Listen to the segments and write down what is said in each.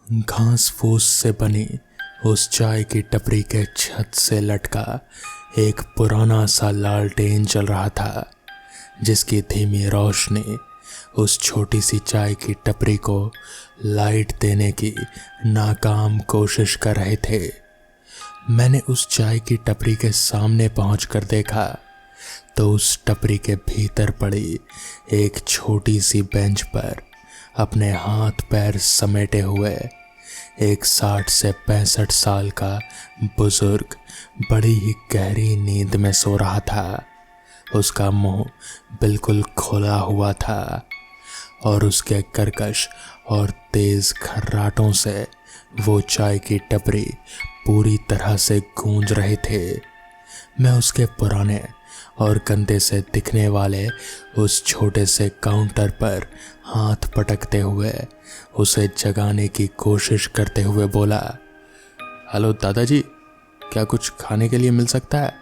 घास फूस से बनी उस चाय की टपरी के छत से लटका एक पुराना सा लालटेन जल रहा था, जिसकी धीमी रोशनी उस छोटी सी चाय की टपरी को लाइट देने की नाकाम कोशिश कर रहे थे। मैंने उस चाय की टपरी के सामने पहुंचकर देखा तो उस टपरी के भीतर पड़ी एक छोटी सी बेंच पर अपने हाथ पैर समेटे हुए एक 60 से 65 साल का बुजुर्ग बड़ी ही गहरी नींद में सो रहा था। उसका मुंह बिल्कुल खुला हुआ था और उसके कर्कश और तेज खर्राटों से वो चाय की टपरी पूरी तरह से गूंज रहे थे। मैं उसके पुराने और गंदे से दिखने वाले उस छोटे से काउंटर पर हाथ पटकते हुए उसे जगाने की कोशिश करते हुए बोला, हेलो दादाजी, क्या कुछ खाने के लिए मिल सकता है?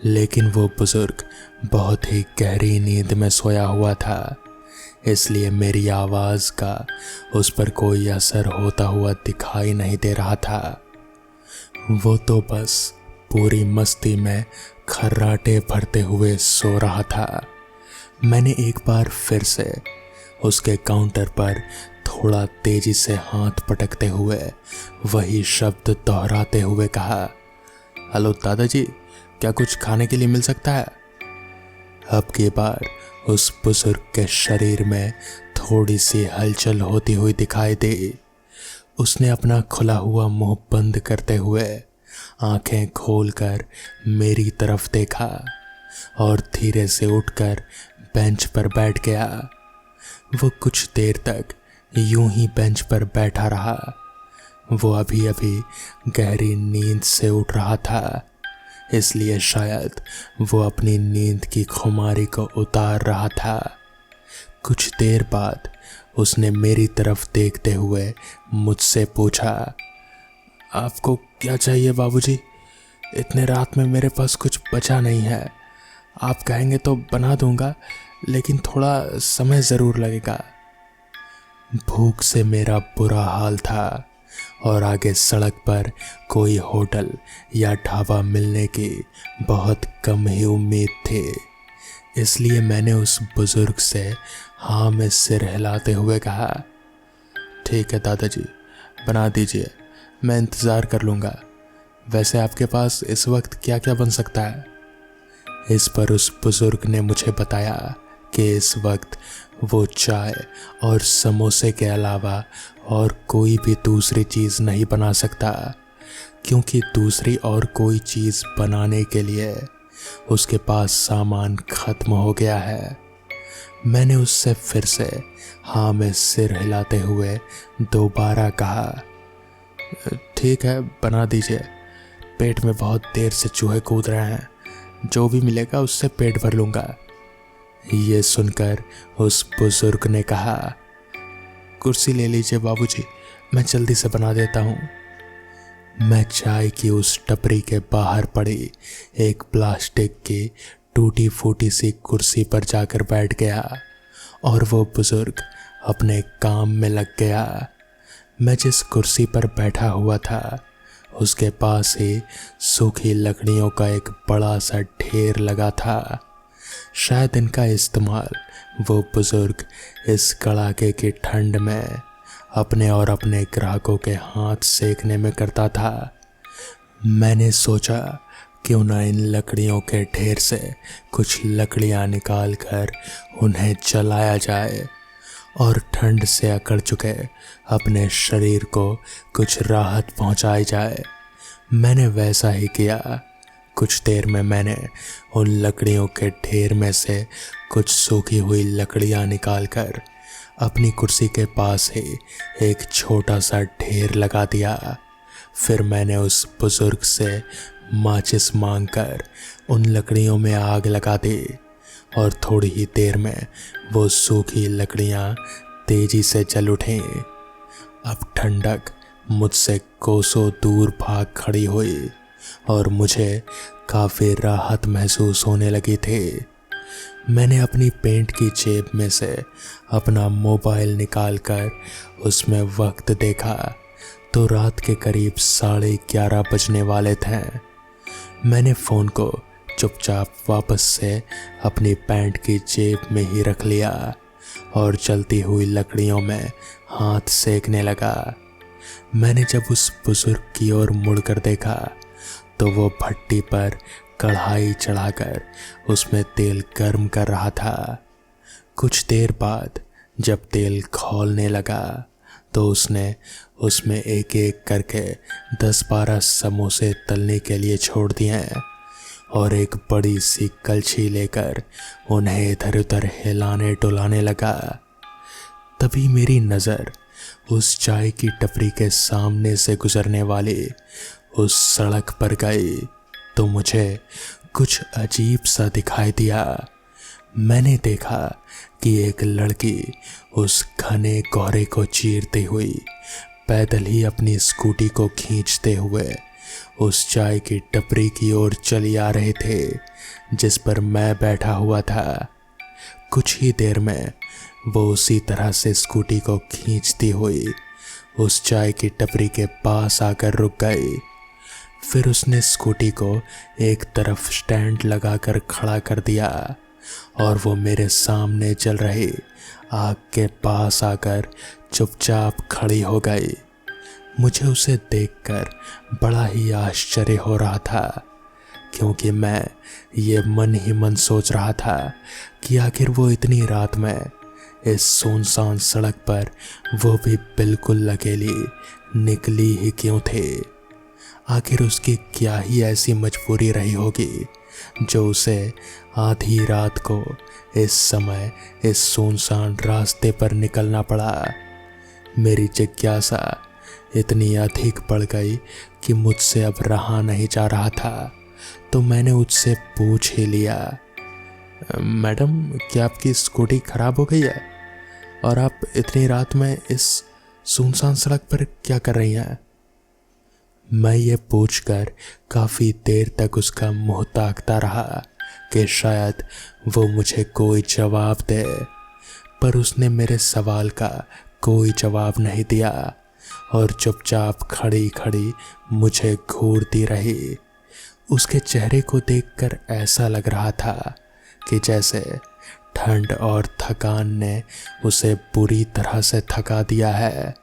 लेकिन वो बुजुर्ग बहुत ही गहरी नींद में सोया हुआ था, इसलिए मेरी आवाज़ का उस पर कोई असर होता हुआ दिखाई नहीं दे रहा था। वो तो बस पूरी मस्ती में खर्राटे भरते हुए सो रहा था। मैंने एक बार फिर से उसके काउंटर पर थोड़ा तेजी से हाथ पटकते हुए वही शब्द दोहराते हुए कहा, हेलो दादाजी, क्या कुछ खाने के लिए मिल सकता है? अब की बार उस बुजुर्ग के शरीर में थोड़ी सी हलचल होती हुई दिखाई दी। उसने अपना खुला हुआ मुंह बंद करते हुए आंखें खोलकर मेरी तरफ देखा और धीरे से उठकर बेंच पर बैठ गया। वो कुछ देर तक यूं ही बेंच पर बैठा रहा। वो अभी अभी गहरी नींद से उठ रहा था, इसलिए शायद वो अपनी नींद की खुमारी को उतार रहा था। कुछ देर बाद उसने मेरी तरफ देखते हुए मुझसे पूछा, आपको क्या चाहिए बाबूजी? इतने रात में मेरे पास कुछ बचा नहीं है। आप कहेंगे तो बना दूंगा, लेकिन थोड़ा समय ज़रूर लगेगा। भूख से मेरा बुरा हाल था और आगे सड़क पर कोई होटल या ढाबा मिलने की बहुत कम ही उम्मीद थी, इसलिए मैंने उस बुजुर्ग से हाँ में सिर हिलाते हुए कहा, ठीक है दादाजी, बना दीजिए, मैं इंतज़ार कर लूँगा। वैसे आपके पास इस वक्त क्या क्या बन सकता है? इस पर उस बुजुर्ग ने मुझे बताया कि इस वक्त वो चाय और समोसे के अलावा और कोई भी दूसरी चीज़ नहीं बना सकता, क्योंकि दूसरी और कोई चीज़ बनाने के लिए उसके पास सामान ख़त्म हो गया है। मैंने उससे फिर से हाँ में सिर हिलाते हुए दोबारा कहा, ठीक है, बना दीजिए। पेट में बहुत देर से चूहे कूद रहे हैं, जो भी मिलेगा उससे पेट भर लूँगा। ये सुनकर उस बुजुर्ग ने कहा, कुर्सी ले लीजिए बाबूजी, मैं जल्दी से बना देता हूँ। मैं चाय की उस टपरी के बाहर पड़ी एक प्लास्टिक की टूटी फूटी सी कुर्सी पर जाकर बैठ गया और वो बुजुर्ग अपने काम में लग गया। मैं जिस कुर्सी पर बैठा हुआ था उसके पास ही सूखी लकड़ियों का एक बड़ा सा ढेर लगा था। शायद इनका इस्तेमाल वो बुजुर्ग इस कड़ाके की ठंड में अपने और अपने ग्राहकों के हाथ सेकने में करता था। मैंने सोचा क्यों ना इन लकड़ियों के ढेर से कुछ लकड़ियां निकाल कर उन्हें जलाया जाए और ठंड से अकड़ चुके अपने शरीर को कुछ राहत पहुंचाई जाए। मैंने वैसा ही किया। कुछ देर में मैंने उन लकड़ियों के ढेर में से कुछ सूखी हुई लकड़ियां निकालकर अपनी कुर्सी के पास ही एक छोटा सा ढेर लगा दिया। फिर मैंने उस बुजुर्ग से माचिस मांगकर उन लकड़ियों में आग लगा दी और थोड़ी ही देर में वो सूखी लकड़ियां तेजी से जल उठीं। अब ठंडक मुझसे कोसों दूर भाग खड़ी हुई और मुझे काफ़ी राहत महसूस होने लगी थी। मैंने अपनी पैंट की जेब में से अपना मोबाइल निकालकर उसमें वक्त देखा तो रात के करीब 11:30 बजने वाले थे। मैंने फ़ोन को चुपचाप वापस से अपनी पैंट की जेब में ही रख लिया और जलती हुई लकड़ियों में हाथ सेकने लगा। मैंने जब उस बुजुर्ग की ओर मुड़कर देखा तो वो भट्टी पर कढ़ाई चढ़ाकर उसमें तेल गर्म कर रहा था। कुछ देर बाद जब तेल खौलने लगा तो उसने उसमें एक एक करके 10-12 समोसे तलने के लिए छोड़ दिए और एक बड़ी सी कलछी लेकर उन्हें इधर उधर हिलाने डुलाने लगा। तभी मेरी नज़र उस चाय की टपरी के सामने से गुजरने वाली उस सड़क पर गई तो मुझे कुछ अजीब सा दिखाई दिया। मैंने देखा कि एक लड़की उस घने कोहरे को चीरते हुई पैदल ही अपनी स्कूटी को खींचते हुए उस चाय की टपरी की ओर चली आ रहे थे जिस पर मैं बैठा हुआ था। कुछ ही देर में वो उसी तरह से स्कूटी को खींचती हुई उस चाय की टपरी के पास आकर रुक गई। फिर उसने स्कूटी को एक तरफ स्टैंड लगाकर खड़ा कर दिया और वो मेरे सामने चल रही आग के पास आकर चुपचाप खड़ी हो गई। मुझे उसे देखकर बड़ा ही आश्चर्य हो रहा था क्योंकि मैं ये मन ही मन सोच रहा था कि आखिर वो इतनी रात में इस सुनसान सड़क पर वो भी बिल्कुल अकेली निकली ही क्यों थी। आखिर उसकी क्या ही ऐसी मजबूरी रही होगी जो उसे आधी रात को इस समय इस सुनसान रास्ते पर निकलना पड़ा। मेरी जिज्ञासा इतनी अधिक बढ़ गई कि मुझसे अब रहा नहीं जा रहा था तो मैंने उससे पूछ ही लिया, मैडम क्या आपकी स्कूटी खराब हो गई है और आप इतनी रात में इस सुनसान सड़क पर क्या कर रही हैं? मैं ये पूछकर काफ़ी देर तक उसका मुंह ताकता रहा कि शायद वो मुझे कोई जवाब दे, पर उसने मेरे सवाल का कोई जवाब नहीं दिया और चुपचाप खड़ी खड़ी मुझे घूरती रही। उसके चेहरे को देखकर ऐसा लग रहा था कि जैसे ठंड और थकान ने उसे बुरी तरह से थका दिया है।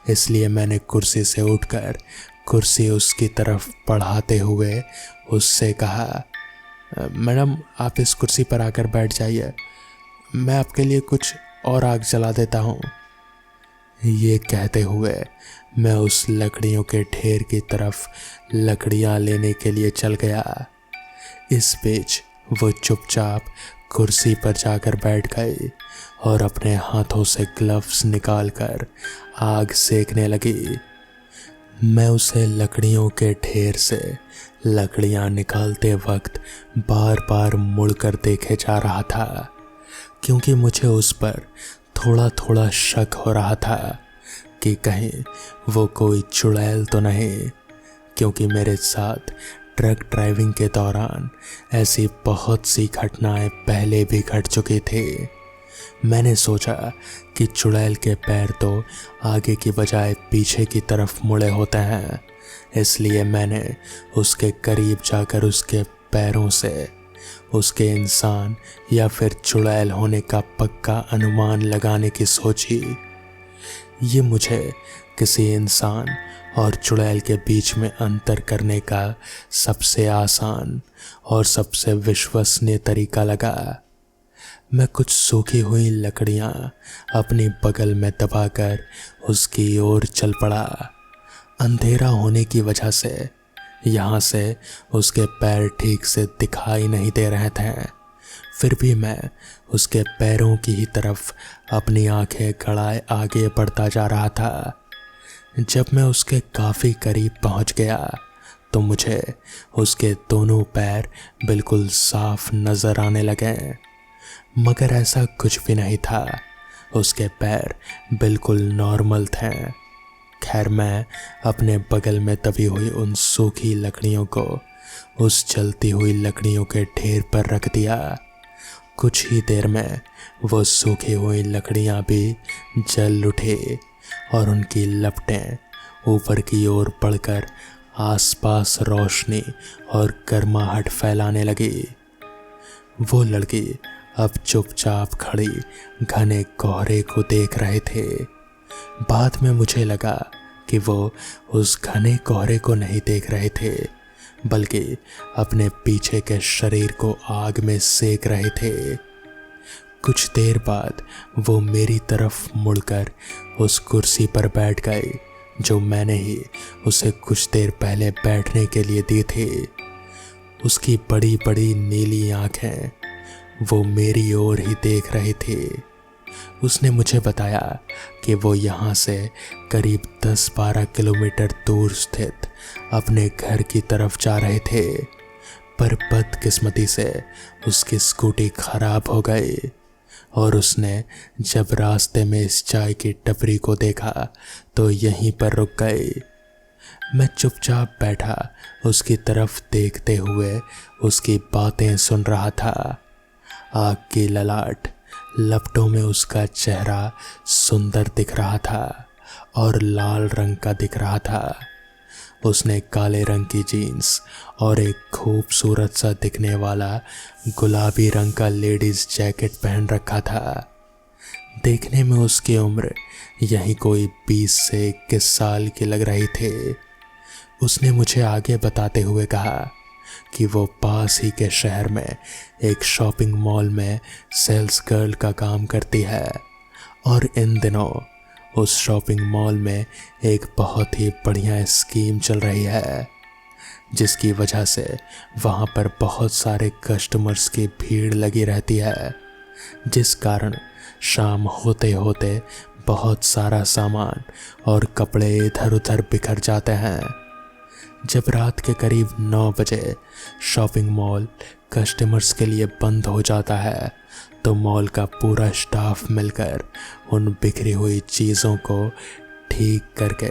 इसलिए मैंने कुर्सी से उठकर कुर्सी उसकी तरफ बढ़ाते हुए उससे कहा, मैडम आप इस कुर्सी पर आकर बैठ जाइए, मैं आपके लिए कुछ और आग जला देता हूँ। ये कहते हुए मैं उस लकड़ियों के ढेर की तरफ लकड़ियाँ लेने के लिए चल गया। इस बीच वो चुपचाप कुर्सी पर जाकर बैठ गई और अपने हाथों से ग्लव्स निकालकर आग सेकने लगी। मैं उसे लकड़ियों के ढेर से लकड़ियां निकालते वक्त बार बार मुड़कर देखे जा रहा था क्योंकि मुझे उस पर थोड़ा थोड़ा शक हो रहा था कि कहीं वो कोई चुड़ैल तो नहीं, क्योंकि मेरे साथ ट्रक ड्राइविंग के दौरान ऐसी बहुत सी घटनाएं पहले भी घट चुकी थी। मैंने सोचा कि चुड़ैल के पैर तो आगे की बजाय पीछे की तरफ मुड़े होते हैं, इसलिए मैंने उसके करीब जाकर उसके पैरों से उसके इंसान या फिर चुड़ैल होने का पक्का अनुमान लगाने की सोची। ये मुझे किसी इंसान और चुड़ैल के बीच में अंतर करने का सबसे आसान और सबसे विश्वसनीय तरीका लगा। मैं कुछ सूखी हुई लकड़ियां अपनी बगल में दबाकर उसकी ओर चल पड़ा। अंधेरा होने की वजह से यहाँ से उसके पैर ठीक से दिखाई नहीं दे रहे थे, फिर भी मैं उसके पैरों की ही तरफ अपनी आंखें गड़ाए आगे बढ़ता जा रहा था। जब मैं उसके काफ़ी करीब पहुँच गया तो मुझे उसके दोनों पैर बिल्कुल साफ नज़र आने लगे, मगर ऐसा कुछ भी नहीं था। उसके पैर बिल्कुल नॉर्मल थे। खैर मैं अपने बगल में दबी हुई उन सूखी लकड़ियों को उस जलती हुई लकड़ियों के ढेर पर रख दिया कुछ ही देर में वो सूखी हुई लकड़ियां भी जल उठी और उनकी लपटें ऊपर की ओर बढ़कर आसपास रोशनी और गर्माहट फैलाने लगी। वो लड़की अब चुपचाप खड़ी घने कोहरे को देख रहे थे। बाद में मुझे लगा कि वो उस घने कोहरे को नहीं देख रहे थे, बल्कि अपने पीछे के शरीर को आग में सेक रहे थे। कुछ देर बाद वो मेरी तरफ मुड़कर उस कुर्सी पर बैठ गए जो मैंने ही उसे कुछ देर पहले बैठने के लिए दी थी। उसकी बड़ी बड़ी नीली आंखें वो मेरी ओर ही देख रहे थे। उसने मुझे बताया कि वो यहाँ से करीब 10-12 किलोमीटर दूर स्थित अपने घर की तरफ जा रहे थे, पर बदकिस्मती से उसकी स्कूटी खराब हो गई और उसने जब रास्ते में इस चाय की टपरी को देखा तो यहीं पर रुक गए। मैं चुपचाप बैठा उसकी तरफ देखते हुए उसकी बातें सुन रहा था। आग की ललाट लपटों में उसका चेहरा सुंदर दिख रहा था और लाल रंग का दिख रहा था। उसने काले रंग की जीन्स और एक खूबसूरत सा दिखने वाला गुलाबी रंग का लेडीज जैकेट पहन रखा था। देखने में उसकी उम्र यही कोई 20 से 21 साल की लग रही थी। उसने मुझे आगे बताते हुए कहा कि वो पास ही के शहर में एक शॉपिंग मॉल में सेल्स गर्ल का काम करती है और इन दिनों उस शॉपिंग मॉल में एक बहुत ही बढ़िया स्कीम चल रही है, जिसकी वजह से वहाँ पर बहुत सारे कस्टमर्स की भीड़ लगी रहती है, जिस कारण शाम होते होते बहुत सारा सामान और कपड़े इधर उधर बिखर जाते हैं। जब रात के करीब 9 बजे शॉपिंग मॉल कस्टमर्स के लिए बंद हो जाता है तो मॉल का पूरा स्टाफ मिलकर उन बिखरी हुई चीज़ों को ठीक करके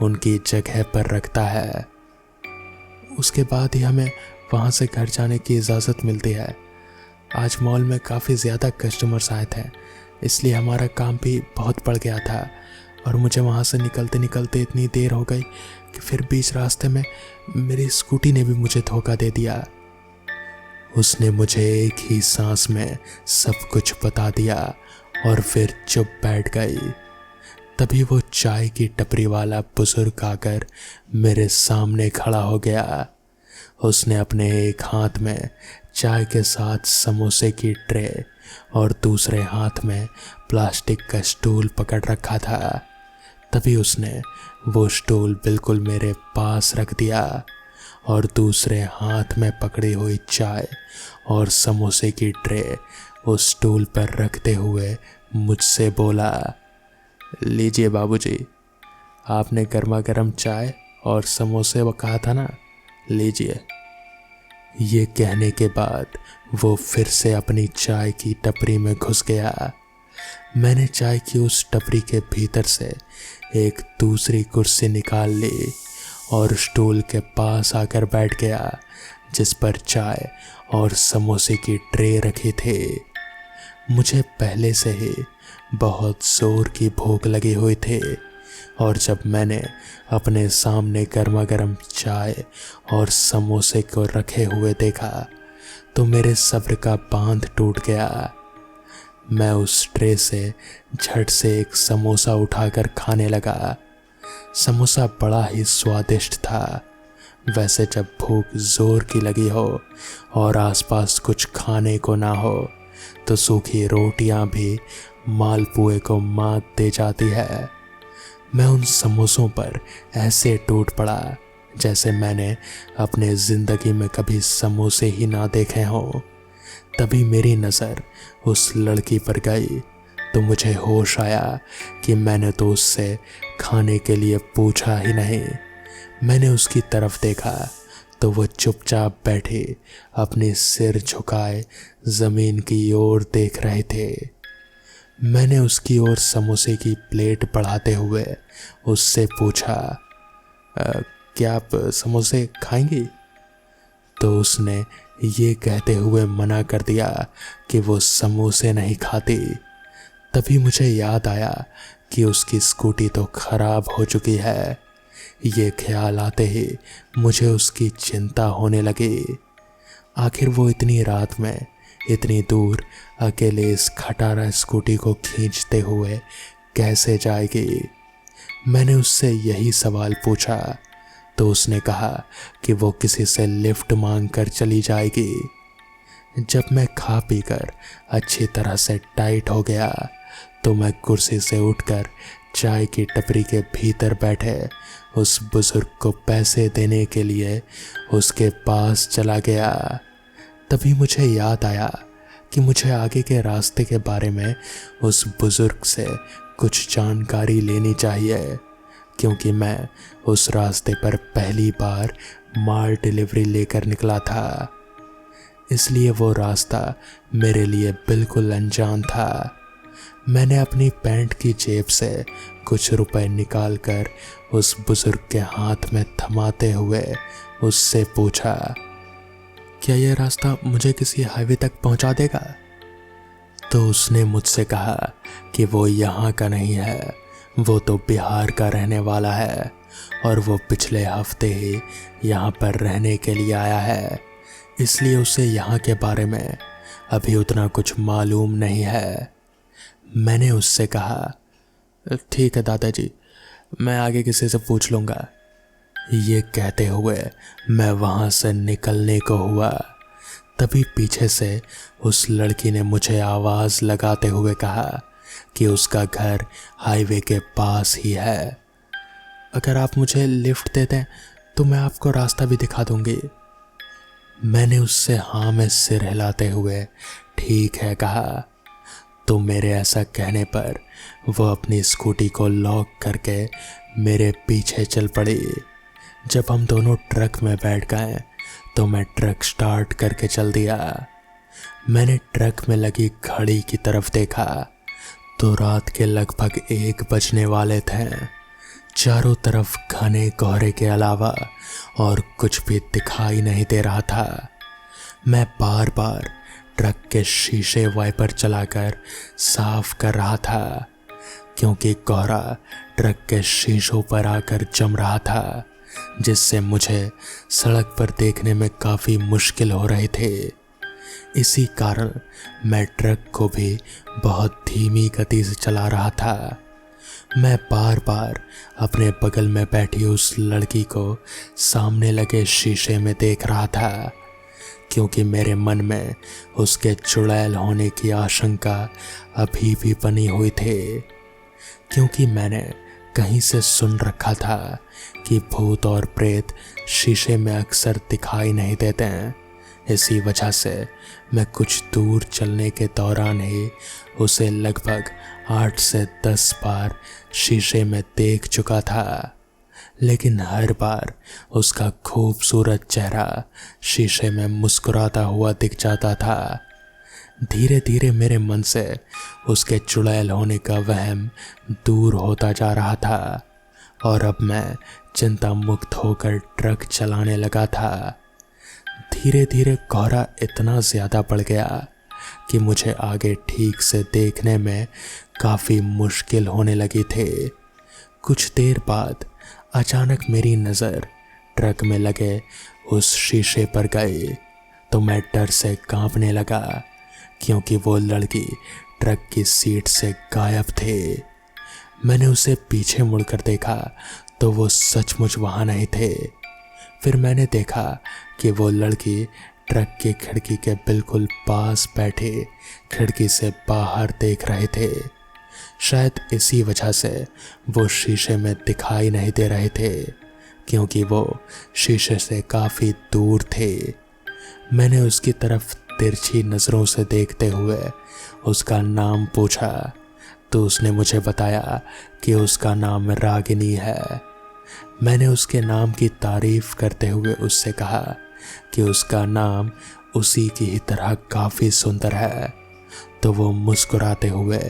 उनकी जगह पर रखता है। उसके बाद ही हमें वहाँ से घर जाने की इजाज़त मिलती है। आज मॉल में काफ़ी ज़्यादा कस्टमर्स आए थे, इसलिए हमारा काम भी बहुत बढ़ गया था और मुझे वहाँ से निकलते निकलते इतनी देर हो गई कि फिर बीच रास्ते में मेरी स्कूटी ने भी मुझे धोखा दे दिया। उसने मुझे एक ही सांस में सब कुछ बता दिया और फिर चुप बैठ गई। तभी वो चाय की टपरी वाला बुजुर्ग आकर मेरे सामने खड़ा हो गया। उसने अपने एक हाथ में चाय के साथ समोसे की ट्रे और दूसरे हाथ में प्लास्टिक का स्टूल पकड़ रखा था। तभी उसने वो स्टूल बिल्कुल मेरे पास रख दिया और दूसरे हाथ में पकड़ी हुई चाय और समोसे की ट्रे उस स्टूल पर रखते हुए मुझसे बोला, लीजिए बाबूजी, आपने गर्मा गर्म चाय और समोसे वो कहा था ना, लीजिए। ये कहने के बाद वो फिर से अपनी चाय की टपरी में घुस गया। मैंने चाय की उस टपरी के भीतर से एक दूसरी कुर्सी निकाल ली और स्टूल के पास आकर बैठ गया जिस पर चाय और समोसे की ट्रे रखी थी। मुझे पहले से ही बहुत जोर की भूख लगी हुई थी और जब मैंने अपने सामने गर्मा गर्म चाय और समोसे को रखे हुए देखा तो मेरे सब्र का बांध टूट गया। मैं उस ट्रे से झट से एक समोसा उठाकर खाने लगा। समोसा बड़ा ही स्वादिष्ट था। वैसे जब भूख जोर की लगी हो और आसपास कुछ खाने को ना हो तो सूखी रोटियां भी मालपुए को मात दे जाती है। मैं उन समोसों पर ऐसे टूट पड़ा जैसे मैंने अपने ज़िंदगी में कभी समोसे ही ना देखे हों। तभी मेरी नज़र उस लड़की पर गई तो मुझे होश आया कि मैंने तो उससे खाने के लिए पूछा ही नहीं। मैंने उसकी तरफ देखा तो वो चुपचाप बैठे अपने सिर झुकाए ज़मीन की ओर देख रहे थे। मैंने उसकी ओर समोसे की प्लेट बढ़ाते हुए उससे पूछा, क्या आप समोसे खाएंगी? तो उसने ये कहते हुए मना कर दिया कि वो समोसे नहीं खाती। तभी मुझे याद आया कि उसकी स्कूटी तो खराब हो चुकी है। ये ख्याल आते ही मुझे उसकी चिंता होने लगी। आखिर वो इतनी रात में इतनी दूर अकेले इस खटारा स्कूटी को खींचते हुए कैसे जाएगी। मैंने उससे यही सवाल पूछा तो उसने कहा कि वो किसी से लिफ्ट मांग कर चली जाएगी। जब मैं खा पी कर अच्छी तरह से टाइट हो गया तो मैं कुर्सी से उठकर चाय की टपरी के भीतर बैठे उस बुजुर्ग को पैसे देने के लिए उसके पास चला गया। तभी मुझे याद आया कि मुझे आगे के रास्ते के बारे में उस बुजुर्ग से कुछ जानकारी लेनी चाहिए, क्योंकि मैं उस रास्ते पर पहली बार माल डिलीवरी लेकर निकला था। इसलिए वो रास्ता मेरे लिए बिल्कुल अनजान था। मैंने अपनी पैंट की जेब से कुछ रुपए निकालकर उस बुजुर्ग के हाथ में थमाते हुए उससे पूछा, क्या यह रास्ता मुझे किसी हाईवे तक पहुंचा देगा? तो उसने मुझसे कहा कि वो यहाँ का नहीं है, वो तो बिहार का रहने वाला है और वो पिछले हफ्ते ही यहाँ पर रहने के लिए आया है, इसलिए उसे यहाँ के बारे में अभी उतना कुछ मालूम नहीं है। मैंने उससे कहा, ठीक है दादाजी, मैं आगे किसी से पूछ लूँगा। ये कहते हुए मैं वहाँ से निकलने को हुआ, तभी पीछे से उस लड़की ने मुझे आवाज़ लगाते हुए कहा कि उसका घर हाईवे के पास ही है। अगर आप मुझे लिफ्ट दे दें तो मैं आपको रास्ता भी दिखा दूंगी। मैंने उससे हाँ में सिर हिलाते हुए ठीक है कहा। तो मेरे ऐसा कहने पर वो अपनी स्कूटी को लॉक करके मेरे पीछे चल पड़ी। जब हम दोनों ट्रक में बैठ गए तो मैं ट्रक स्टार्ट करके चल दिया। मैंने ट्रक में लगी घड़ी की तरफ देखा तो रात के लगभग 1 बजने वाले थे। चारों तरफ घने कोहरे के अलावा और कुछ भी दिखाई नहीं दे रहा था। मैं बार बार ट्रक के शीशे वाइपर चलाकर साफ कर रहा था, क्योंकि कोहरा ट्रक के शीशों पर आकर जम रहा था, जिससे मुझे सड़क पर देखने में काफ़ी मुश्किल हो रहे थे। इसी कारण मैं ट्रक को भी बहुत धीमी गति से चला रहा था। मैं बार बार अपने बगल में बैठी उस लड़की को सामने लगे शीशे में देख रहा था, क्योंकि मेरे मन में उसके चुड़ैल होने की आशंका अभी भी बनी हुई थी। क्योंकि मैंने कहीं से सुन रखा था कि भूत और प्रेत शीशे में अक्सर दिखाई नहीं देते हैं। इसी वजह से मैं कुछ दूर चलने के दौरान ही उसे लगभग 8 से 10 बार शीशे में देख चुका था, लेकिन हर बार उसका खूबसूरत चेहरा शीशे में मुस्कुराता हुआ दिख जाता था। धीरे धीरे मेरे मन से उसके चुड़ैल होने का वहम दूर होता जा रहा था और अब मैं चिंता मुक्त होकर ट्रक चलाने लगा था। धीरे धीरे कोहरा इतना ज़्यादा बढ़ गया कि मुझे आगे ठीक से देखने में काफ़ी मुश्किल होने लगी थी। कुछ देर बाद अचानक मेरी नज़र ट्रक में लगे उस शीशे पर गई तो मैं डर से कांपने लगा, क्योंकि वो लड़की ट्रक की सीट से गायब थी। मैंने उसे पीछे मुड़कर देखा तो वो सचमुच वहाँ नहीं थे। फिर मैंने देखा कि वो लड़की ट्रक की खिड़की के बिल्कुल पास बैठे खिड़की से बाहर देख रहे थे। शायद इसी वजह से वो शीशे में दिखाई नहीं दे रहे थे, क्योंकि वो शीशे से काफ़ी दूर थे। मैंने उसकी तरफ तिरछी नज़रों से देखते हुए उसका नाम पूछा तो उसने मुझे बताया कि उसका नाम रागिनी है। मैंने उसके नाम की तारीफ करते हुए उससे कहा कि उसका नाम उसी की ही तरह काफ़ी सुंदर है, तो वो मुस्कुराते हुए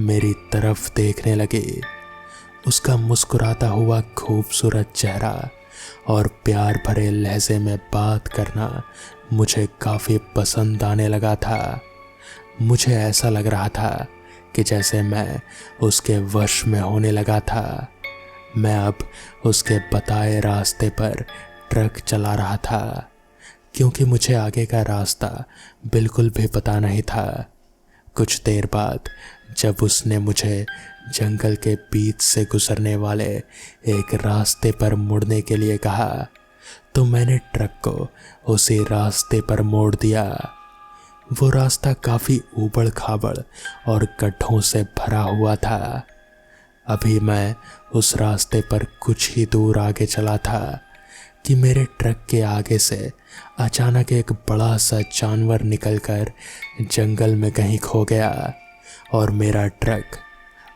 मेरी तरफ देखने लगी। उसका मुस्कुराता हुआ खूबसूरत चेहरा और प्यार भरे लहजे में बात करना मुझे काफ़ी पसंद आने लगा था। मुझे ऐसा लग रहा था कि जैसे मैं उसके वश में होने लगा था। मैं अब उसके बताए रास्ते पर ट्रक चला रहा था, क्योंकि मुझे आगे का रास्ता बिल्कुल भी पता नहीं था। कुछ देर बाद जब उसने मुझे जंगल के बीच से गुजरने वाले एक रास्ते पर मुड़ने के लिए कहा, तो मैंने ट्रक को उसी रास्ते पर मोड़ दिया। वो रास्ता काफ़ी ऊबड़ खाबड़ और गड्ढों से भरा हुआ था। अभी मैं उस रास्ते पर कुछ ही दूर आगे चला था कि मेरे ट्रक के आगे से अचानक एक बड़ा सा जानवर निकलकर जंगल में कहीं खो गया और मेरा ट्रक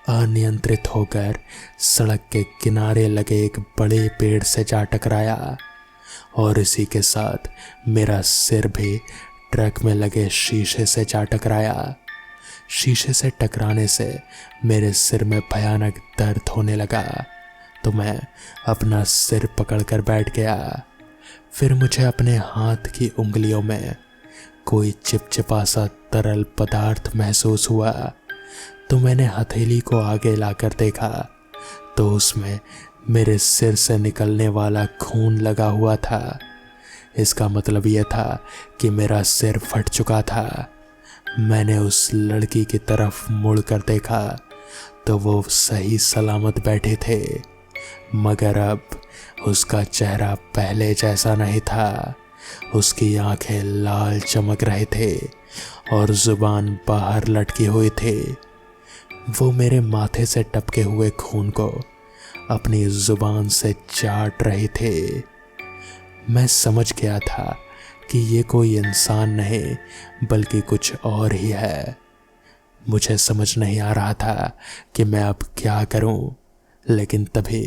अनियंत्रित होकर सड़क के किनारे लगे एक बड़े पेड़ से जा टकराया और इसी के साथ मेरा सिर भी ट्रक में लगे शीशे से जा टकराया। शीशे से टकराने से मेरे सिर में भयानक दर्द होने लगा, तो मैं अपना सिर पकड़कर बैठ गया। फिर मुझे अपने हाथ की उंगलियों में कोई चिपचिपा सा तरल पदार्थ महसूस हुआ, तो मैंने हथेली को आगे लाकर देखा तो उसमें मेरे सिर से निकलने वाला खून लगा हुआ था। इसका मतलब यह था कि मेरा सिर फट चुका था। मैंने उस लड़की की तरफ मुड़कर देखा तो वो सही सलामत बैठे थे, मगर अब उसका चेहरा पहले जैसा नहीं था। उसकी आंखें लाल चमक रहे थे और जुबान बाहर लटकी हुई थी। वो मेरे माथे से टपके हुए खून को अपनी जुबान से चाट रहे थे। मैं समझ गया था कि ये कोई इंसान नहीं बल्कि कुछ और ही है। मुझे समझ नहीं आ रहा था कि मैं अब क्या करूं, लेकिन तभी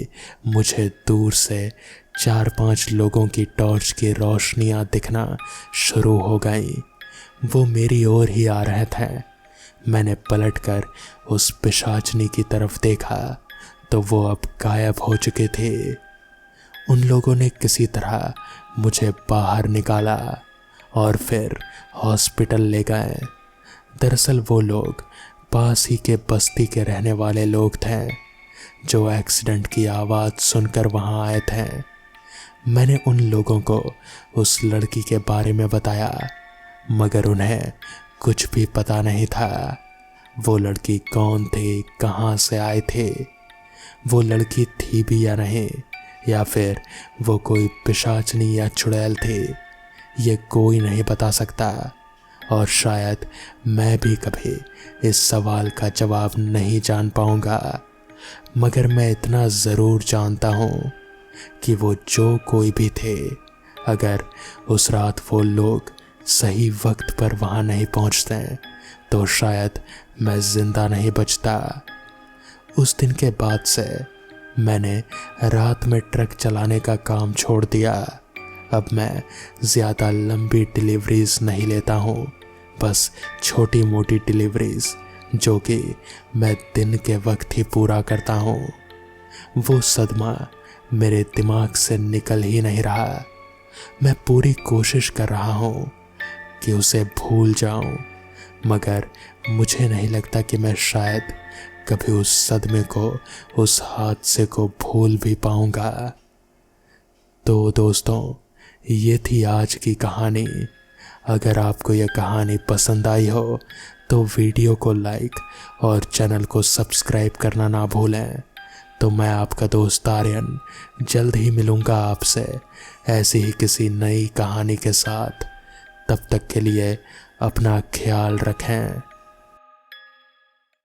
मुझे दूर से 4-5 लोगों की टॉर्च की रोशनियां दिखना शुरू हो गईं। वो मेरी ओर ही आ रहे थे। मैंने पलटकर उस पिशाचनी की तरफ देखा तो वो अब गायब हो चुके थे। उन लोगों ने किसी तरह मुझे बाहर निकाला और फिर हॉस्पिटल ले गए। दरअसल वो लोग पास ही के बस्ती के रहने वाले लोग थे जो एक्सीडेंट की आवाज़ सुनकर वहाँ आए थे। मैंने उन लोगों को उस लड़की के बारे में बताया, मगर उन्हें कुछ भी पता नहीं था। वो लड़की कौन थी, कहाँ से आए थे, वो लड़की थी भी या नहीं, या फिर वो कोई पिशाचनी या चुड़ैल थी, ये कोई नहीं बता सकता। और शायद मैं भी कभी इस सवाल का जवाब नहीं जान पाऊंगा, मगर मैं इतना ज़रूर जानता हूँ कि वो जो कोई भी थे, अगर उस रात वो लोग सही वक्त पर वहाँ नहीं पहुँचते तो शायद मैं ज़िंदा नहीं बचता। उस दिन के बाद से मैंने रात में ट्रक चलाने का काम छोड़ दिया। अब मैं ज़्यादा लंबी डिलीवरीज नहीं लेता हूँ, बस छोटी मोटी डिलीवरीज जो कि मैं दिन के वक्त ही पूरा करता हूँ। वो सदमा मेरे दिमाग से निकल ही नहीं रहा। मैं पूरी कोशिश कर रहा हूँ कि उसे भूल जाऊँ, मगर मुझे नहीं लगता कि मैं शायद कभी उस सदमे को, उस हादसे को भूल भी पाऊंगा। तो दोस्तों, ये थी आज की कहानी। अगर आपको यह कहानी पसंद आई हो तो वीडियो को लाइक और चैनल को सब्सक्राइब करना ना भूलें। तो मैं आपका दोस्त आर्यन जल्द ही मिलूँगा आपसे ऐसी ही किसी नई कहानी के साथ। तब तक के लिए अपना ख्याल रखें।